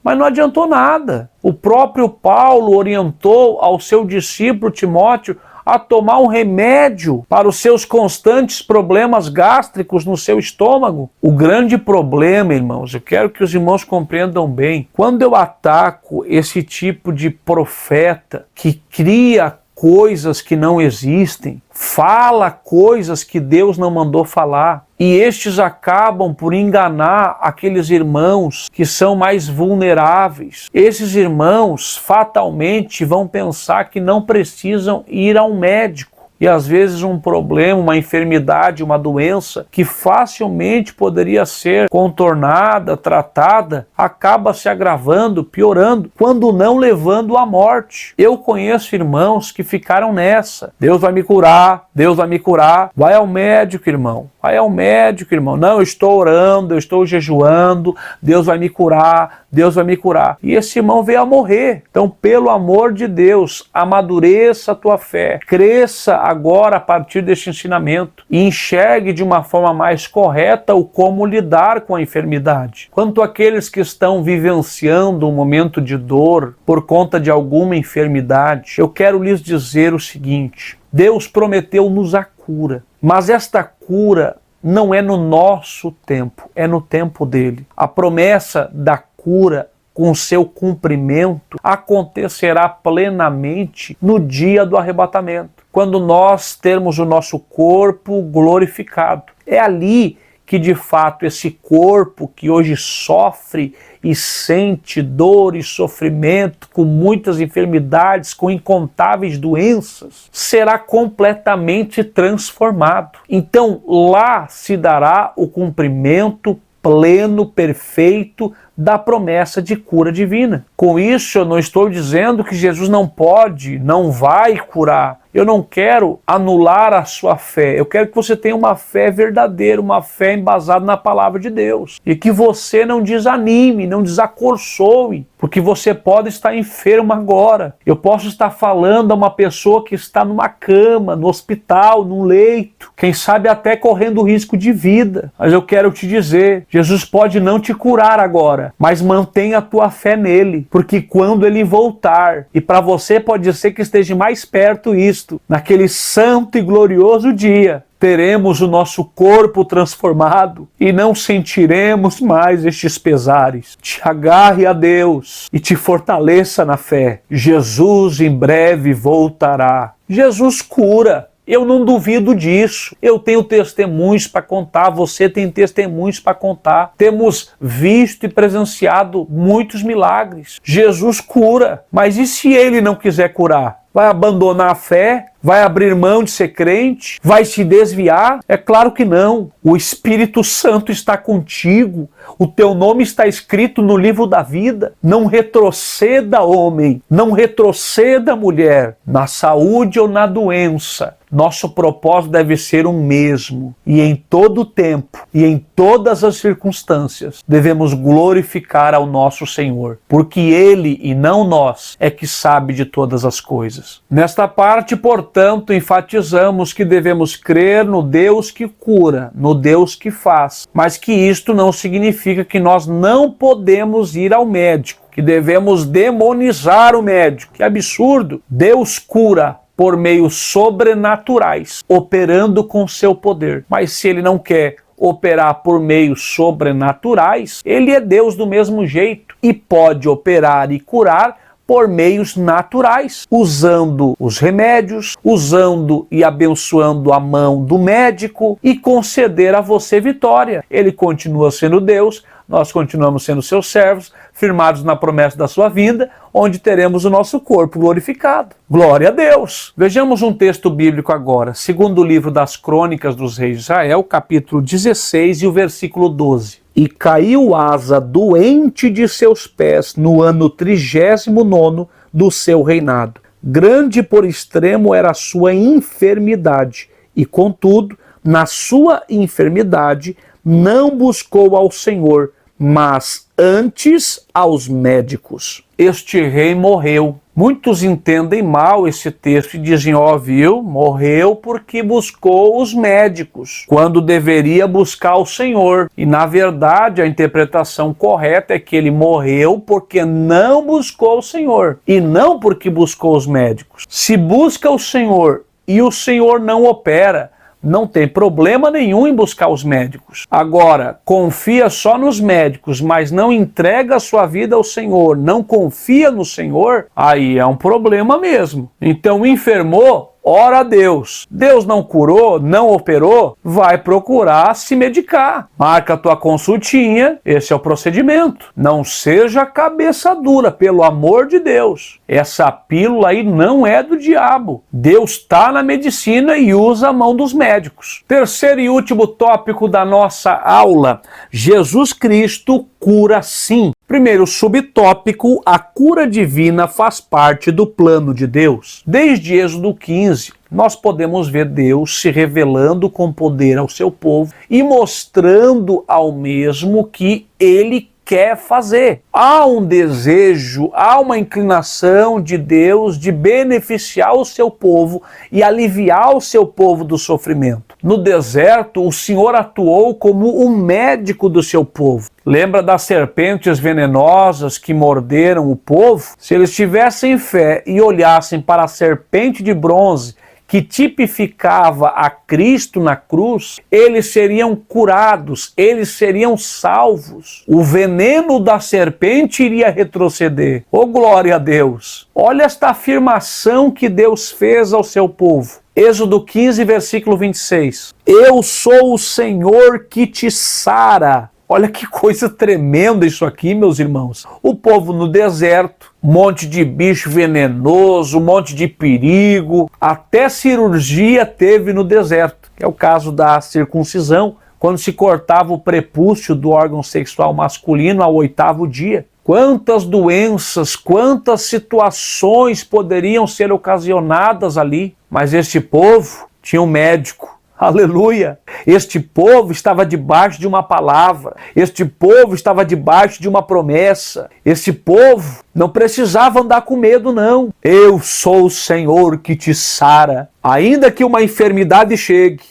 mas não adiantou nada. O próprio Paulo orientou ao seu discípulo Timóteo a tomar um remédio para os seus constantes problemas gástricos no seu estômago. O grande problema, irmãos, eu quero que os irmãos compreendam bem, quando eu ataco esse tipo de profeta que cria coisas que não existem, fala coisas que Deus não mandou falar, e estes acabam por enganar aqueles irmãos que são mais vulneráveis. Esses irmãos fatalmente vão pensar que não precisam ir ao médico. E às vezes um problema, uma enfermidade, uma doença que facilmente poderia ser contornada, tratada, acaba se agravando, piorando, quando não levando à morte. Eu conheço irmãos que ficaram nessa: Deus vai me curar, Deus vai me curar. Vai ao médico, irmão. Vai ao médico, irmão. Não, eu estou orando, eu estou jejuando, Deus vai me curar, Deus vai me curar. E esse irmão veio a morrer. Então, pelo amor de Deus, amadureça a tua fé. Cresça agora a partir deste ensinamento e enxergue de uma forma mais correta o como lidar com a enfermidade. Quanto àqueles que estão vivenciando um momento de dor por conta de alguma enfermidade, eu quero lhes dizer o seguinte: Deus prometeu-nos a cura, mas esta cura não é no nosso tempo, é no tempo dele. A promessa da cura, com seu cumprimento, acontecerá plenamente no dia do arrebatamento, quando nós termos o nosso corpo glorificado. É ali que de fato esse corpo que hoje sofre e sente dor e sofrimento, com muitas enfermidades, com incontáveis doenças, será completamente transformado. Então lá se dará o cumprimento pleno, perfeito da promessa de cura divina. Com isso, eu não estou dizendo que Jesus não pode, não vai curar. Eu não quero anular a sua fé. Eu quero que você tenha uma fé verdadeira, uma fé embasada na palavra de Deus. E que você não desanime, não desacorçoe, porque você pode estar enfermo agora. Eu posso estar falando a uma pessoa que está numa cama, no hospital, num leito, quem sabe até correndo risco de vida. Mas eu quero te dizer, Jesus pode não te curar agora, mas mantenha a tua fé nele, porque quando ele voltar, e para você pode ser que esteja mais perto isto, naquele santo e glorioso dia, teremos o nosso corpo transformado e não sentiremos mais estes pesares. Te agarre a Deus e te fortaleça na fé. Jesus em breve voltará. Jesus cura. Eu não duvido disso. Eu tenho testemunhos para contar, você tem testemunhos para contar. Temos visto e presenciado muitos milagres. Jesus cura, mas e se ele não quiser curar? Vai abandonar a fé? Vai abrir mão de ser crente? Vai se desviar? É claro que não. O Espírito Santo está contigo. O teu nome está escrito no livro da vida. Não retroceda, homem. Não retroceda, mulher. Na saúde ou na doença. Nosso propósito deve ser o mesmo. E em todo tempo e em todas as circunstâncias devemos glorificar ao nosso Senhor. Porque Ele e não nós é que sabe de todas as coisas. Nesta parte, portanto, enfatizamos que devemos crer no Deus que cura, no Deus que faz. Mas que isto não significa que nós não podemos ir ao médico, que devemos demonizar o médico. Que absurdo! Deus cura por meios sobrenaturais, operando com seu poder. Mas se ele não quer operar por meios sobrenaturais, ele é Deus do mesmo jeito e pode operar e curar por meios naturais, usando os remédios, usando e abençoando a mão do médico e conceder a você vitória. Ele continua sendo Deus, nós continuamos sendo seus servos, firmados na promessa da sua vinda, onde teremos o nosso corpo glorificado. Glória a Deus! Vejamos um texto bíblico agora, segundo o livro das Crônicas dos Reis de Israel, capítulo 16 e o versículo 12. E caiu Asa doente de seus pés no ano 39º do seu reinado. Grande por extremo era a sua enfermidade, e contudo, na sua enfermidade, não buscou ao Senhor, mas antes aos médicos. Este rei morreu. Muitos entendem mal esse texto e dizem, viu, morreu porque buscou os médicos, quando deveria buscar o Senhor. E na verdade a interpretação correta é que ele morreu porque não buscou o Senhor, e não porque buscou os médicos. Se busca o Senhor e o Senhor não opera, não tem problema nenhum em buscar os médicos. Agora, confia só nos médicos, mas não entrega a sua vida ao Senhor, não confia no Senhor, aí é um problema mesmo. Então, enfermou, ora a Deus. Deus não curou, não operou, vai procurar se medicar. Marca a tua consultinha, esse é o procedimento. Não seja cabeça dura, pelo amor de Deus. Essa pílula aí não é do diabo. Deus está na medicina e usa a mão dos médicos. Terceiro e último tópico da nossa aula: Jesus Cristo cura sim. Primeiro subtópico: a cura divina faz parte do plano de Deus. Desde Êxodo 15, nós podemos ver Deus se revelando com poder ao seu povo e mostrando ao mesmo que ele quer fazer. Há um desejo, há uma inclinação de Deus de beneficiar o seu povo e aliviar o seu povo do sofrimento. No deserto, o Senhor atuou como um médico do seu povo. Lembra das serpentes venenosas que morderam o povo? Se eles tivessem fé e olhassem para a serpente de bronze que tipificava a Cristo na cruz, eles seriam curados, eles seriam salvos. O veneno da serpente iria retroceder. Oh, glória a Deus! Olha esta afirmação que Deus fez ao seu povo. Êxodo 15, versículo 26. Eu sou o Senhor que te sara. Olha que coisa tremenda isso aqui, meus irmãos. O povo no deserto, um monte de bicho venenoso, um monte de perigo, até cirurgia teve no deserto, que é o caso da circuncisão, quando se cortava o prepúcio do órgão sexual masculino ao 8º dia. Quantas doenças, quantas situações poderiam ser ocasionadas ali, mas este povo tinha um médico. Aleluia! Este povo estava debaixo de uma palavra, este povo estava debaixo de uma promessa, este povo não precisava andar com medo, não. Eu sou o Senhor que te sara. Ainda que uma enfermidade chegue,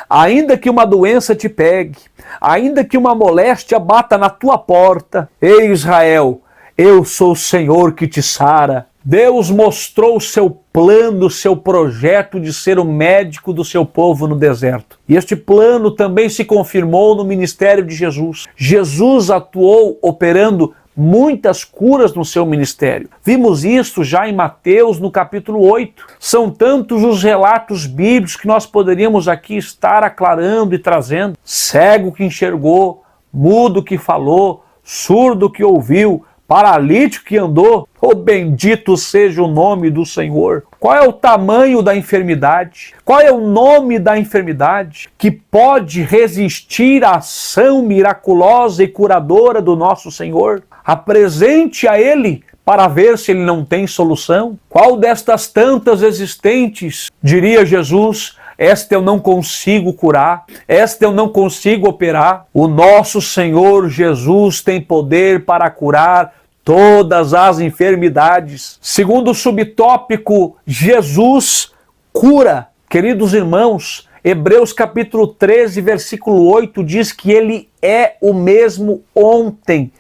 ainda que uma doença te pegue, ainda que uma moléstia bata na tua porta, ei Israel, eu sou o Senhor que te sara. Deus mostrou o seu plano, o seu projeto de ser o médico do seu povo no deserto. E este plano também se confirmou no ministério de Jesus. Jesus atuou operando muitas curas no seu ministério. Vimos isso já em Mateus, no capítulo 8. São tantos os relatos bíblicos que nós poderíamos aqui estar aclarando e trazendo. Cego que enxergou, mudo que falou, surdo que ouviu, paralítico que andou. Oh, bendito seja o nome do Senhor. Qual é o tamanho da enfermidade? Qual é o nome da enfermidade que pode resistir à ação miraculosa e curadora do nosso Senhor? Apresente a Ele para ver se Ele não tem solução. Qual destas tantas existentes, diria Jesus, esta eu não consigo curar, esta eu não consigo operar? O nosso Senhor Jesus tem poder para curar todas as enfermidades. Segundo o subtópico, Jesus cura. Queridos irmãos, Hebreus capítulo 13, versículo 8 diz que Ele é o mesmo ontem,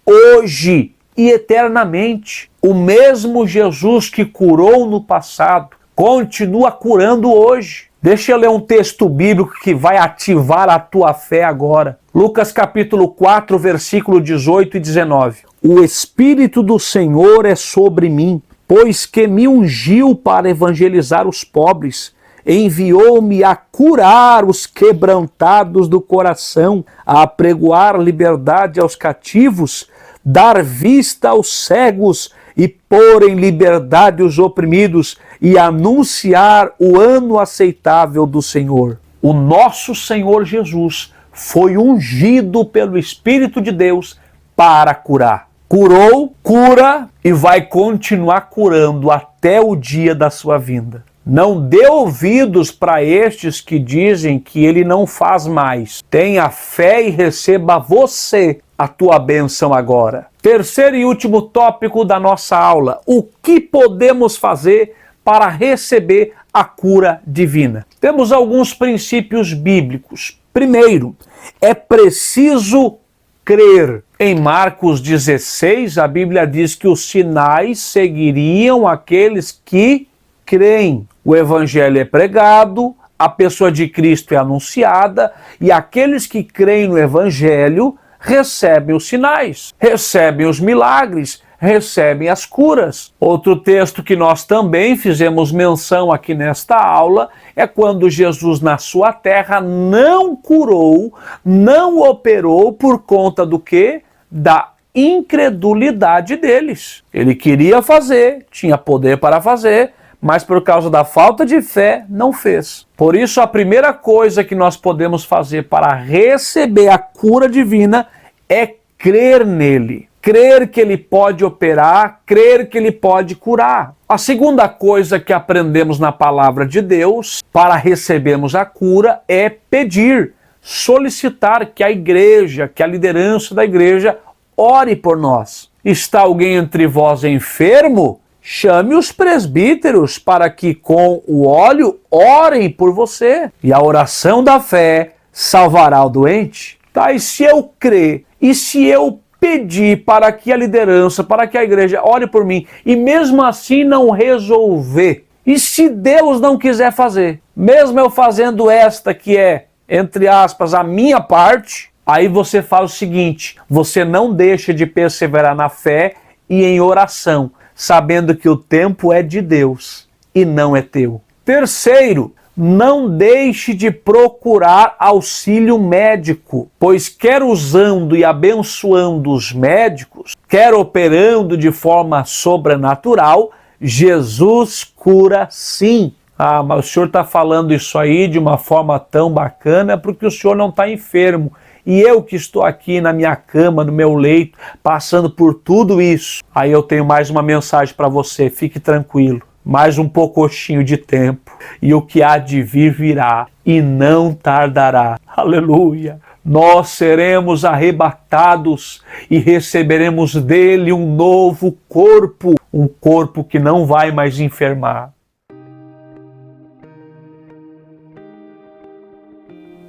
hoje e eternamente. O mesmo Jesus que curou no passado continua curando hoje. Deixa eu ler um texto bíblico que vai ativar a tua fé agora. Lucas capítulo 4, versículo 18 e 19. O Espírito do Senhor é sobre mim, pois que me ungiu para evangelizar os pobres, enviou-me a curar os quebrantados do coração, a apregoar liberdade aos cativos, dar vista aos cegos e pôr em liberdade os oprimidos e anunciar o ano aceitável do Senhor. O nosso Senhor Jesus foi ungido pelo Espírito de Deus para curar. Curou, cura e vai continuar curando até o dia da sua vinda. Não dê ouvidos para estes que dizem que Ele não faz mais. Tenha fé e receba você a tua bênção agora. Terceiro e último tópico da nossa aula. O que podemos fazer para receber a cura divina? Temos alguns princípios bíblicos. Primeiro, é preciso crer. Em Marcos 16, a Bíblia diz que os sinais seguiriam aqueles que creem. O evangelho é pregado, a pessoa de Cristo é anunciada e aqueles que creem no evangelho recebem os sinais, recebem os milagres, recebem as curas. Outro texto que nós também fizemos menção aqui nesta aula é quando Jesus na sua terra não curou, não operou por conta do quê? Da incredulidade deles. Ele queria fazer, tinha poder para fazer, mas por causa da falta de fé, não fez. Por isso, a primeira coisa que nós podemos fazer para receber a cura divina é crer nele. Crer que ele pode operar, crer que ele pode curar. A segunda coisa que aprendemos na palavra de Deus para recebermos a cura é pedir, solicitar que a igreja, que a liderança da igreja ore por nós. Está alguém entre vós enfermo? Chame os presbíteros para que com o óleo orem por você. E a oração da fé salvará o doente. Tá, e se eu crer, e se eu pedir para que a liderança, para que a igreja ore por mim, e mesmo assim não resolver, e se Deus não quiser fazer, mesmo eu fazendo esta que é, entre aspas, a minha parte, aí você faz o seguinte, você não deixa de perseverar na fé e em oração, sabendo que o tempo é de Deus e não é teu. Terceiro, não deixe de procurar auxílio médico, pois quer usando e abençoando os médicos, quer operando de forma sobrenatural, Jesus cura sim. Ah, mas o senhor está falando isso aí de uma forma tão bacana porque o senhor não está enfermo. E eu que estou aqui na minha cama, no meu leito, passando por tudo isso. Aí eu tenho mais uma mensagem para você, fique tranquilo. Mais um pouquinho de tempo. E o que há de vir virá e não tardará. Aleluia! Nós seremos arrebatados e receberemos dele um novo corpo. Um corpo que não vai mais enfermar.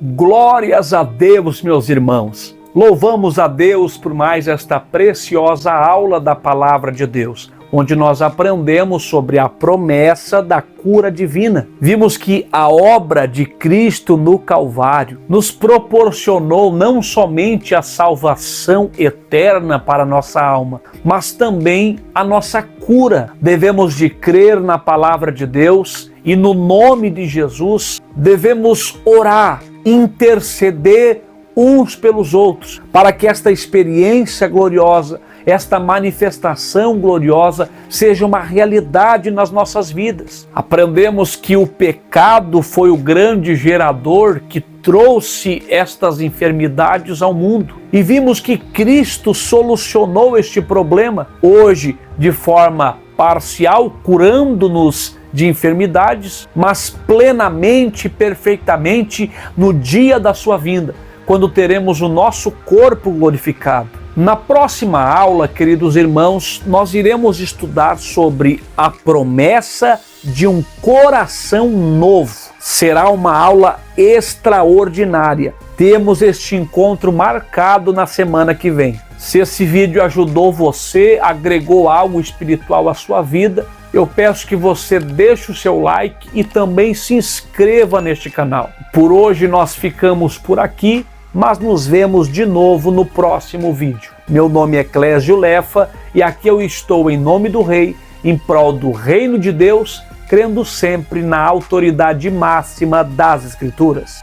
Glórias a Deus, meus irmãos. Louvamos a Deus por mais esta preciosa aula da Palavra de Deus. onde nós aprendemos sobre a promessa da cura divina. Vimos que a obra de Cristo no Calvário nos proporcionou não somente a salvação eterna para a nossa alma, mas também a nossa cura. Devemos de crer na palavra de Deus e no nome de Jesus devemos orar, interceder uns pelos outros, para que esta experiência gloriosa, esta manifestação gloriosa seja uma realidade nas nossas vidas. Aprendemos que o pecado foi o grande gerador que trouxe estas enfermidades ao mundo. E vimos que Cristo solucionou este problema, hoje de forma parcial, curando-nos de enfermidades, mas plenamente, perfeitamente no dia da sua vinda, quando teremos o nosso corpo glorificado. Na próxima aula, queridos irmãos, nós iremos estudar sobre a promessa de um coração novo. Será uma aula extraordinária. Temos este encontro marcado na semana que vem. Se esse vídeo ajudou você, agregou algo espiritual à sua vida, eu peço que você deixe o seu like e também se inscreva neste canal. Por hoje nós ficamos por aqui, mas nos vemos de novo no próximo vídeo. Meu nome é Clésio Lefa e aqui eu estou em nome do Rei, em prol do Reino de Deus, crendo sempre na autoridade máxima das Escrituras.